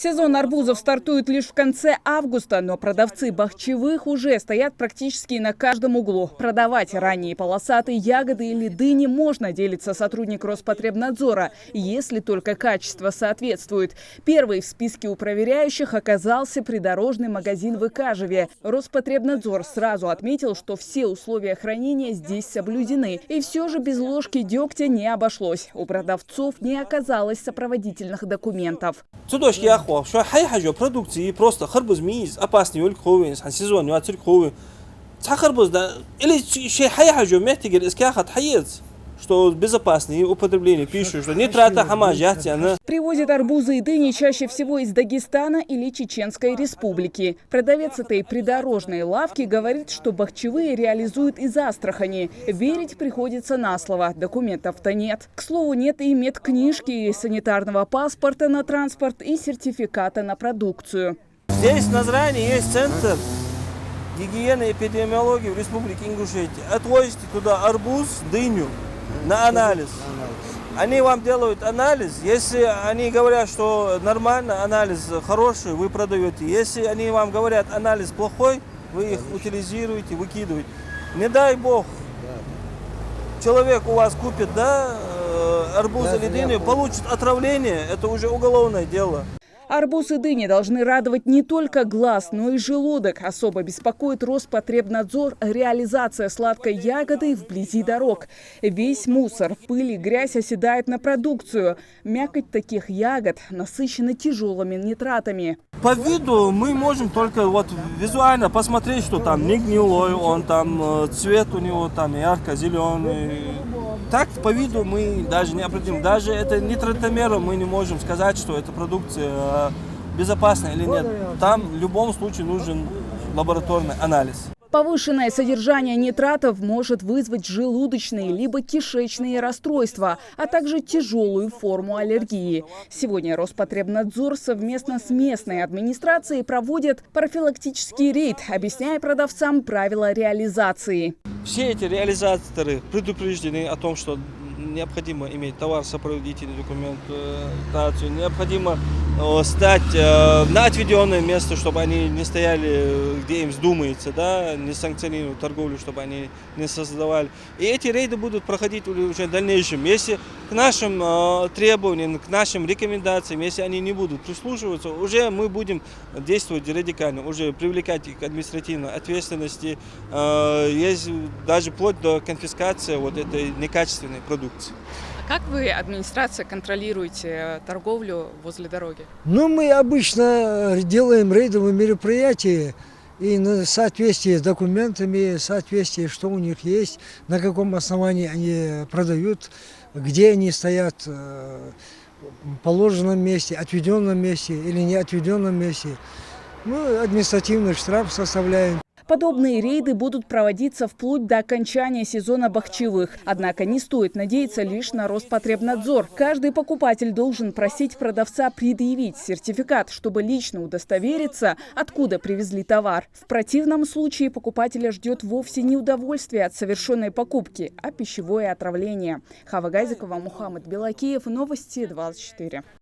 Сезон арбузов стартует лишь в конце августа, но продавцы бахчевых уже стоят практически на каждом углу. Продавать ранние полосатые ягоды или дыни можно, делится сотрудник Роспотребнадзора, если только качество соответствует. Первый в списке у проверяющих оказался придорожный магазин в Икажеве. Роспотребнадзор сразу отметил, что все условия хранения здесь соблюдены. И все же без ложки дегтя не обошлось. У продавцов не оказалось сопроводительных документов. شو حي حاجة продукции просто خربز ميز опасный ولك خوي عن сезон يواتر خوي تخربز ده или شيء حي حاجة محتاج الإسكاخ حيز что безопасное употребление пищи, что не трата хамажатина. Привозят арбузы и дыни чаще всего из Дагестана или Чеченской Республики. Продавец этой придорожной лавки говорит, что бахчевые реализуют из Астрахани. Верить приходится на слово. Документов-то нет. К слову, нет и медкнижки, и санитарного паспорта на транспорт, и сертификата на продукцию. Здесь на Назране есть центр гигиены и эпидемиологии в Республике Ингушетия. Отвозите туда арбуз, дыню на анализ. Они вам делают анализ. Если они говорят, что нормально, анализ хороший, вы продаете. Если они вам говорят, анализ плохой, вы их утилизируете, выкидываете. Не дай бог, человек у вас купит, арбуз или дыню, получит отравление, это уже уголовное дело. Арбуз и дыни должны радовать не только глаз, но и желудок. Особо беспокоит Роспотребнадзор реализация сладкой ягоды вблизи дорог. Весь мусор, пыль и грязь оседает на продукцию. Мякоть таких ягод насыщена тяжелыми нитратами. По виду мы можем только визуально посмотреть, что там не гнилой, он там цвет у него там ярко-зеленый. Так по виду мы даже не определим. Даже это нитратомером мы не можем сказать, что эта продукция безопасна или нет. Там в любом случае нужен лабораторный анализ. Повышенное содержание нитратов может вызвать желудочные либо кишечные расстройства, а также тяжелую форму аллергии. Сегодня Роспотребнадзор совместно с местной администрацией проводит профилактический рейд, объясняя продавцам правила реализации. Все эти реализаторы предупреждены о том, что необходимо иметь товарно-сопроводительный документацию, необходимо стать на отведенное место, чтобы они не стояли, где им вздумается, не санкционируют торговлю, чтобы они не создавали. И эти рейды будут проходить уже в дальнейшем. Если к нашим требованиям, к нашим рекомендациям, если они не будут прислушиваться, уже мы будем действовать радикально, уже привлекать их к административной ответственности, есть даже вплоть до конфискации этой некачественной продукции. Как вы, администрация, контролируете торговлю возле дороги? Мы обычно делаем рейдовые мероприятия и на соответствии с документами, соответствии, что у них есть, на каком основании они продают, где они стоят, в положенном месте, отведенном месте или не отведенном месте. Мы административный штраф составляем. Подобные рейды будут проводиться вплоть до окончания сезона бахчевых. Однако не стоит надеяться лишь на Роспотребнадзор. Каждый покупатель должен просить продавца предъявить сертификат, чтобы лично удостовериться, откуда привезли товар. В противном случае покупателя ждет вовсе не удовольствие от совершенной покупки, а пищевое отравление. Хава Гайзикова, Мухаммад Белакиев. Новости 24.